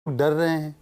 डर रहे हैं,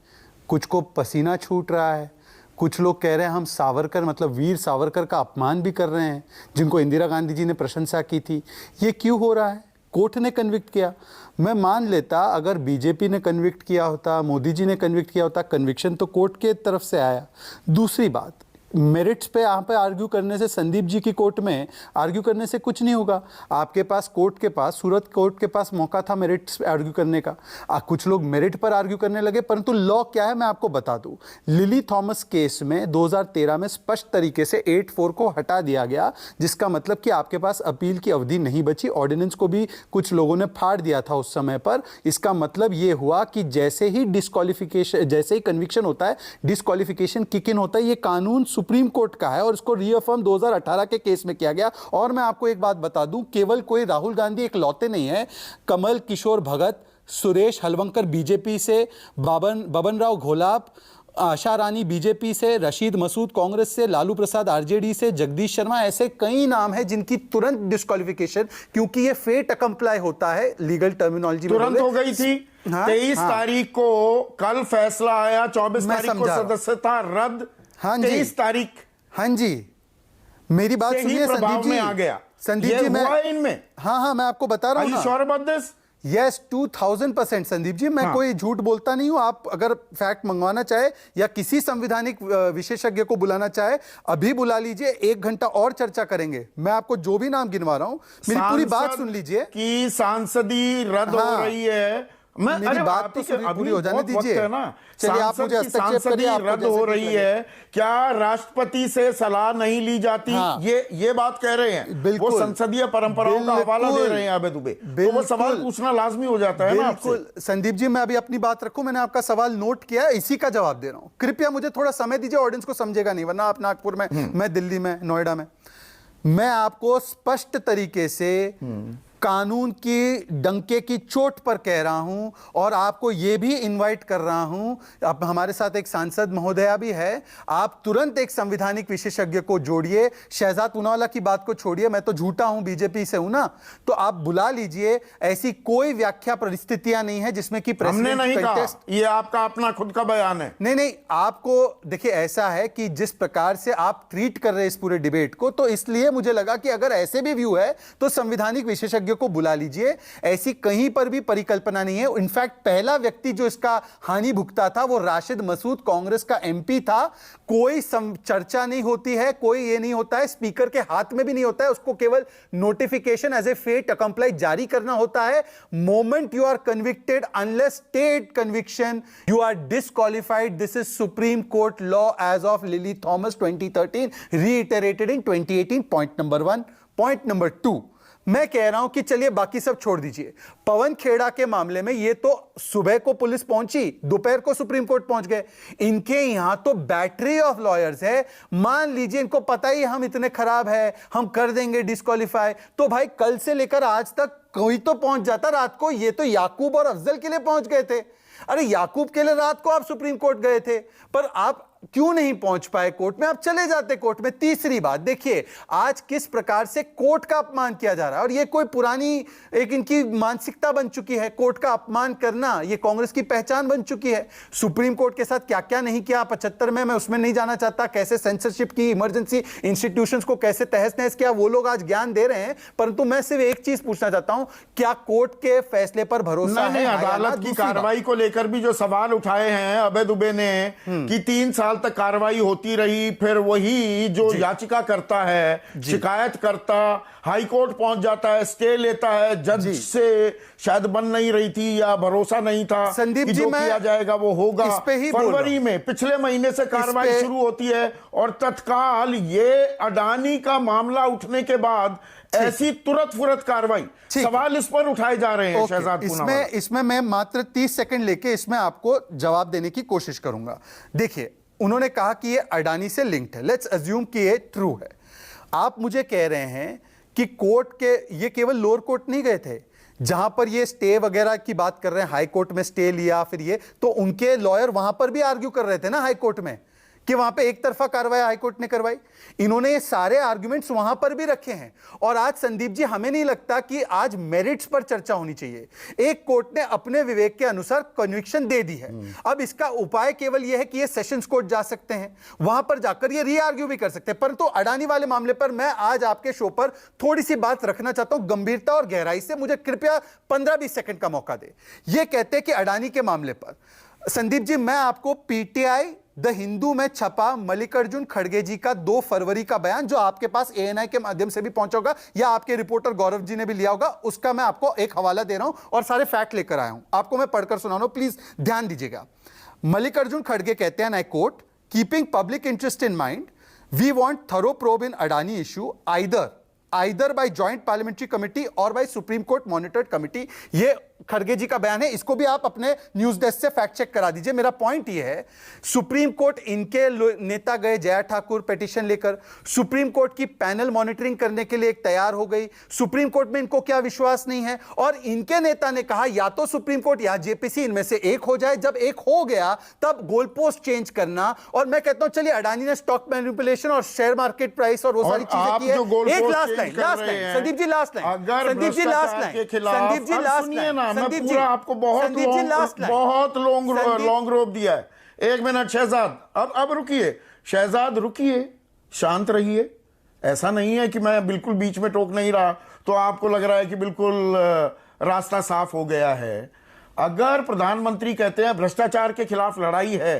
कुछ को पसीना छूट रहा है, कुछ लोग कह रहे हैं हम सावरकर मतलब वीर सावरकर का अपमान भी कर रहे हैं, जिनको इंदिरा गांधी जी ने प्रशंसा की थी। ये क्यों हो रहा है? कोर्ट ने कन्विक्ट किया। मैं मान लेता अगर बीजेपी ने कन्विक्ट किया होता, मोदी जी ने कन्विक्ट किया होता, कन्विक्शन तो कोर्ट के तरफ से आया। दूसरी बात, मेरिट्स पे यहाँ पे आर्ग्यू करने से, संदीप जी की कोर्ट में आर्ग्यू करने से कुछ नहीं होगा। आपके पास कोर्ट के पास, सूरत कोर्ट के पास मौका था मेरिट्स पे आर्ग्यू करने का। कुछ लोग मेरिट पर आर्ग्यू करने लगे, परंतु लॉ क्या है मैं आपको बता दूं। लिली थॉमस केस में 2013 में स्पष्ट तरीके से 8(4) को हटा दिया गया, जिसका मतलब कि आपके पास अपील की अवधि नहीं बची। ऑर्डिनेंस को भी कुछ लोगों ने फाड़ दिया था उस समय पर। इसका मतलब ये हुआ कि जैसे ही डिस्क्वालिफिकेशन, जैसे ही कन्विक्शन होता है, डिस्क्वालिफिकेशन किक इन होता है। ये कानून सुप्रीम कोर्ट का है और इसको रीअफर्म 2018 के केस में किया गया। और मैं आपको एक बात बता दूं, केवल कोई राहुल गांधी एक लौते नहीं है, कमल किशोर भगत, सुरेश हलवंकर बीजेपी से, बबन राव घोलाप, आशा रानी बीजेपी से, रशीद मसूद कांग्रेस से, लालू प्रसाद आरजेडी से, जगदीश शर्मा, ऐसे कई नाम हैं जिनकी तुरंत डिस्क्वालिफिकेशन, क्योंकि ये फेट अकम्प्लाई होता है लीगल टर्मिनोलॉजी में, तुरंत हो गई थी। 23 तारीख को कल फैसला आया, 24 तारीख को सदस्यता रद्द, 23 तारीख। हाँ जी, मेरी बात सुनिए संदीप जी। आ गया संदीप जी, मैं इनमें हाँ मैं आपको बता रहा हूँ ना। Sure about this? Yes, 2000% Sandeep ji, मैं कोई झूठ बोलता नहीं हूं। आप अगर फैक्ट मंगवाना चाहे या किसी संवैधानिक विशेषज्ञ को बुलाना चाहे, अभी बुला लीजिए, 1 घंटा और चर्चा करेंगे। मैं आपको जो भी नाम गिनवा रहा हूं, मेरी पूरी बात सुन लीजिए। कि सांसदी रद्द हो रही है, मेरी बात तो पूरी हो जाने दीजिए ना। चलिए, आप मुझे हस्तक्षेप करिए। रद्द हो रही है, क्या राष्ट्रपति से सलाह नहीं ली जाती? ये बात कह रहे हैं। बिल्कुल, वो संसदीय परंपराओं का हवाला दे रहे हैं आबे दुबे, तो वो सवाल पूछना लाजमी हो जाता है ना आपसे। संदीप जी, मैं अभी अपनी बात रखूं, मैंने आपका सवाल नोट किया है, इसी का जवाब दे रहा हूं। कृपया मुझे थोड़ा समय दीजिए, ऑडियंस को समझेगा नहीं, वरना आप नागपुर में, मैं दिल्ली में, नोएडा में। मैं आपको स्पष्ट तरीके से कानून की डंके की चोट पर कह रहा हूं और आपको यह भी इनवाइट कर रहा हूं। अब हमारे साथ एक सांसद महोदया भी है, आप तुरंत एक संवैधानिक विशेषज्ञ को जोड़िए। शहजाद पूनावाला की बात को छोड़िए, मैं तो झूठा हूं, बीजेपी से हूं ना, तो आप बुला लीजिए। ऐसी कोई व्याख्या परिस्थितियां नहीं है जिसमें कि हमने नहीं कहा, ये आपका अपना खुद का बयान है। नहीं, आपको देखिए, ऐसा है कि जिस प्रकार से आप ट्रीट कर रहे हैं इस पूरे डिबेट को, तो इसलिए मुझे लगा कि अगर ऐसे भी व्यू है तो संवैधानिक विशेषज्ञ को बुला लीजिए। ऐसी कहीं पर भी परिकल्पना नहीं है। इनफैक्ट पहला व्यक्ति जो इसका हानि भुगता था वो राशिद मसूद, कांग्रेस का एमपी था। कोई चर्चा नहीं होती है, कोई ये नहीं होता है, स्पीकर के हाथ में भी नहीं होता है, उसको केवल notification as a fait accompli जारी करना होता है। Moment you are convicted, unless state conviction, you are disqualified. This is supreme court law as of Lily Thomas 2013, reiterated in 2018। Point number 1। Point number 2, मैं कह रहा हूं कि चलिए बाकी सब छोड़ दीजिए। पवन खेड़ा के मामले में ये तो सुबह को पुलिस पहुंची, दोपहर को सुप्रीम कोर्ट पहुंच गए। इनके यहां तो बैटरी ऑफ लॉयर्स है। मान लीजिए इनको पता ही हम इतने खराब है, हम कर देंगे डिस्क्वालीफाई, तो भाई कल से लेकर आज तक कोई तो पहुंच जाता रात को। ये तो याकूब और अफजल के लिए पहुंच गए थे। अरे याकूब के लिए रात को आप सुप्रीम कोर्ट गए थे, पर आप क्यों नहीं पहुंच पाए कोर्ट में? आप चले जाते कोर्ट में। तीसरी बात देखिए, आज किस प्रकार से कोर्ट का अपमान किया जा रहा है, और ये कोई पुरानी एक इनकी मानसिकता बन चुकी है। कोर्ट का अपमान करना ये कांग्रेस की पहचान बन चुकी है। सुप्रीम कोर्ट के साथ क्या क्या नहीं किया 75 में, मैं उसमें नहीं जाना चाहता। कैसे सेंसरशिप की, इमरजेंसी इंस्टीट्यूशंस को कैसे तहस नहस किया, वो लोग आज ज्ञान दे रहे हैं। परंतु मैं सिर्फ एक चीज पूछना चाहता हूं, क्या कोर्ट के फैसले पर भरोसा है? अदालत की कार्रवाई को लेकर भी जो सवाल उठाए हैं अभय दुबे ने कि 3 साल तक कार्रवाई होती रही, फिर वही जो याचिका करता है, शिकायत करता, हाई कोर्ट पहुंच जाता है, स्टे लेता है, जज से शायद बन नहीं रही थी या भरोसा नहीं था संदीप कि जी, जो किया जाएगा वो होगा। फरवरी में पिछले महीने से कार्रवाई शुरू होती है और तत्काल ये अडानी का मामला उठने के बाद ऐसी तुरंत फुरत कार्रवाई, सवाल इस पर उठाए जा रहे हैं। शहजाद पूनावाला, इसमें मैं मात्र 30 सेकंड लेके इसमें आपको जवाब देने की कोशिश करूंगा। देखिए, उन्होंने कहा कि ये अडानी से लिंक्ड है। लेट्स अज्यूम कि ये ट्रू है। आप मुझे कह रहे हैं कि कोर्ट के, ये केवल लोअर कोर्ट नहीं गए थे जहां पर ये स्टे वगैरह की बात कर रहे हैं, हाई कोर्ट में स्टे लिया, फिर ये तो उनके लॉयर वहां पर भी आर्ग्यू कर रहे थे ना हाई कोर्ट में कि वहां पे एक तरफा कार्रवाई हाईकोर्ट ने करवाई। इन्होंने ये सारे आर्गुमेंट्स वहां पर भी रखे हैं। और आज संदीप जी, हमें नहीं लगता कि आज मेरिट्स पर चर्चा होनी चाहिए। एक कोर्ट ने अपने विवेक के अनुसार कन्विक्शन दे दी है। अब इसका उपाय केवल यह है कि ये सेशंस कोर्ट जा सकते हैं, वहां पर जाकर ये री आर्ग्यू भी कर सकते हैं। परंतु अडानी वाले मामले पर मैं आज आपके शो पर थोड़ी सी बात रखना चाहता हूं, गंभीरता और गहराई से। मुझे कृपया 15-20 सेकंड का मौका दे। ये कहते हैं कि अडानी के मामले पर संदीप जी, मैं आपको पीटीआई द हिंदू में छपा मल्लिकार्जुन खड़गे जी का 2 फरवरी का बयान, जो आपके पास एएनआई के माध्यम से भी पहुंचा होगा या आपके रिपोर्टर गौरव जी ने भी लिया होगा, उसका मैं आपको एक हवाला दे रहा हूं और सारे फैक्ट लेकर आया हूं। आपको मैं पढ़कर सुना रहा हूं, प्लीज ध्यान दीजिएगा। मल्लिकार्जुन खड़गे कहते हैं, I quote, keeping public interest in mind, we want thorough probe in Adani issue either by joint parliamentary committee और by supreme court monitored committee. ये खड़गे जी का बयान है, इसको भी आप अपने न्यूज डेस्क से फैक्ट चेक करा दीजिए। मेरा पॉइंट ये है, सुप्रीम कोर्ट, इनके नेता गए जया ठाकुर पिटीशन लेकर, सुप्रीम कोर्ट की पैनल मॉनिटरिंग करने के लिए एक तैयार हो गई। सुप्रीम कोर्ट में इनको क्या विश्वास नहीं है, और इनके नेता ने कहा या तो सुप्रीम कोर्ट या जेपीसी, इनमें से एक हो जाए। जब एक हो गया तब गोल पोस्ट चेंज करना। और मैं कहता हूं चलिए, अडानी ने स्टॉक मैनिपुलेशन और शेयर मार्केट प्राइस और वो सारी चीजें की है। एक last line Sandeep ji, last line Sandeep ji, last line Sandeep ji, last line Sandeep ji, आपको बहुत लॉन्ग रोप दिया है। 1 मिनट शहजाद, अब रुकिए शहजाद, रुकिए, शांत रहिए। ऐसा नहीं है कि मैं बिल्कुल बीच में टोक नहीं रहा तो आपको लग रहा है कि बिल्कुल रास्ता साफ हो गया है। अगर प्रधानमंत्री कहते हैं भ्रष्टाचार के खिलाफ लड़ाई है,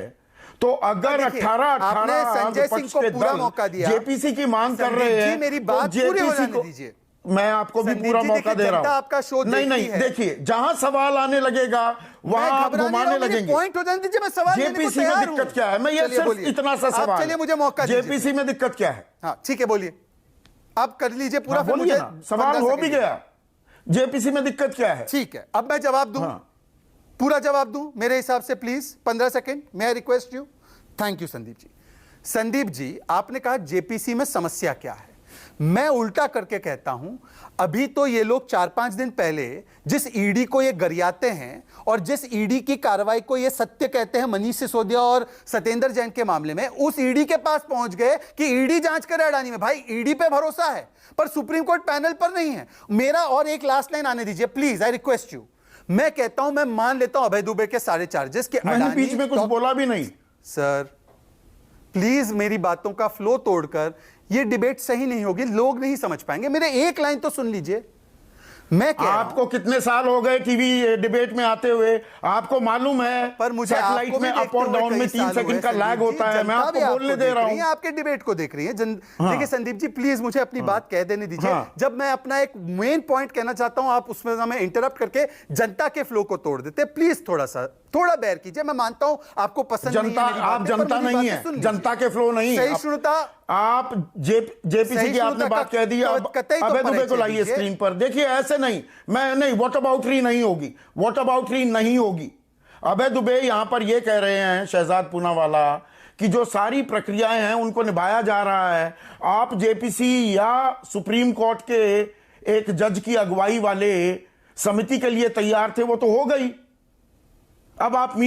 तो अगर 18 संजय सिंह को पूरा मौका दिया, जेपीसी की मांग कर रहे हैं, मेरी बात पूरी हो जाने दीजिए। मैं आपको भी पूरा मौका दे रहा हूं। आपका शो नहीं, देखिए, जहां सवाल आने लगेगा वहां आप घुमाने लगेंगे। पॉइंट हो जाने दीजिए, मैं सवाल लेने को तैयार हूं। जेपीसी में दिक्कत क्या है? मैं ये सिर्फ इतना सा सवाल, चलिए मुझे मौका दीजिए। जेपीसी में दिक्कत क्या है? हाँ ठीक है, बोलिए, आप कर लीजिए पूरा। फिर मुझे सवाल हो भी गया, जेपीसी में दिक्कत क्या है? ठीक है, अब मैं जवाब दूं, पूरा जवाब दूं मेरे हिसाब से, please 15 second, may I request you. Thank you Sandeep ji. Sandeep ji, आपने कहा जेपीसी में समस्या क्या है। मैं उल्टा करके कहता हूं, अभी तो ये लोग 4-5 दिन पहले जिस ईडी को ये गरियाते हैं और जिस ईडी की कार्रवाई को ये सत्य कहते हैं मनीष सिसोदिया और सत्येंद्र जैन के मामले में, उस ईडी के पास पहुंच गए कि ईडी जांच करे अडानी में। भाई, ईडी पे भरोसा है पर सुप्रीम कोर्ट पैनल पर नहीं है। मेरा और एक लास्ट लाइन आने दीजिए प्लीज, आई रिक्वेस्ट यू। मैं कहता हूं, मैं मान लेता हूं अभय दुबे के सारे चार्जेस के, मैंने बीच में कुछ बोला भी नहीं। सर प्लीज मेरी बातों का फ्लो तोड़कर, ये डिबेट सही नहीं होगी, लोग नहीं समझ पाएंगे। मेरे एक लाइन तो सुन लीजिए। मैं क्या, आपको कितने साल हो गए टीवी डिबेट में आते हुए? आपको मालूम है, पर मुझे सैटेलाइट में अप और डाउन में 3 सेकंड का लैग होता है। मैं आपको बोलने दे रहा हूं, आपके डिबेट को देख रही है। देखिए संदीप जी, प्लीज मुझे अपनी बात कह देने दीजिए। जब मैं अपना एक मेन पॉइंट कहना चाहता हूं, आप उसमें मैं इंटरप्ट करके जनता के फ्लो को तोड़ देते। प्लीज थोड़ा बेयर कीजिए। मैं मानता हूं आपको पसंद नहीं है, आप जनता नहीं है, जनता के फ्लो नहीं, सहिष्णुता। आप जेपीसी की आपने बात कह दी। अभय दुबे को लाइए स्क्रीन पर। देखिए, ऐसे नहीं, मैं नहीं, वॉट अबाउटरी नहीं होगी, वॉट अबाउटरी नहीं होगी। अभय दुबे यहां पर यह कह रहे हैं, शहजाद पूनावाला, कि जो सारी प्रक्रियाएं हैं उनको निभाया जा रहा है। आप जेपीसी या सुप्रीम कोर्ट के एक जज की अगुवाई वाले समिति के लिए तैयार थे, वो तो हो गई। अब आप